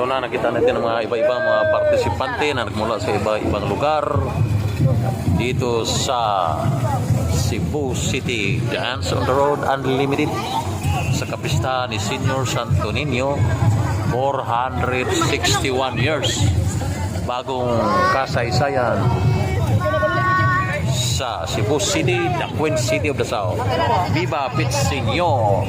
ito na, nakita natin ang mga iba-ibang mga partisipante na nagmula sa iba-ibang lugar dito sa Cebu City Dance on the Road Unlimited sa kapistahan ni Senior Santo Niño. 461 years bagong kasaysayan sa Cebu City, the Queen City of the South. Viva Pitsinyo!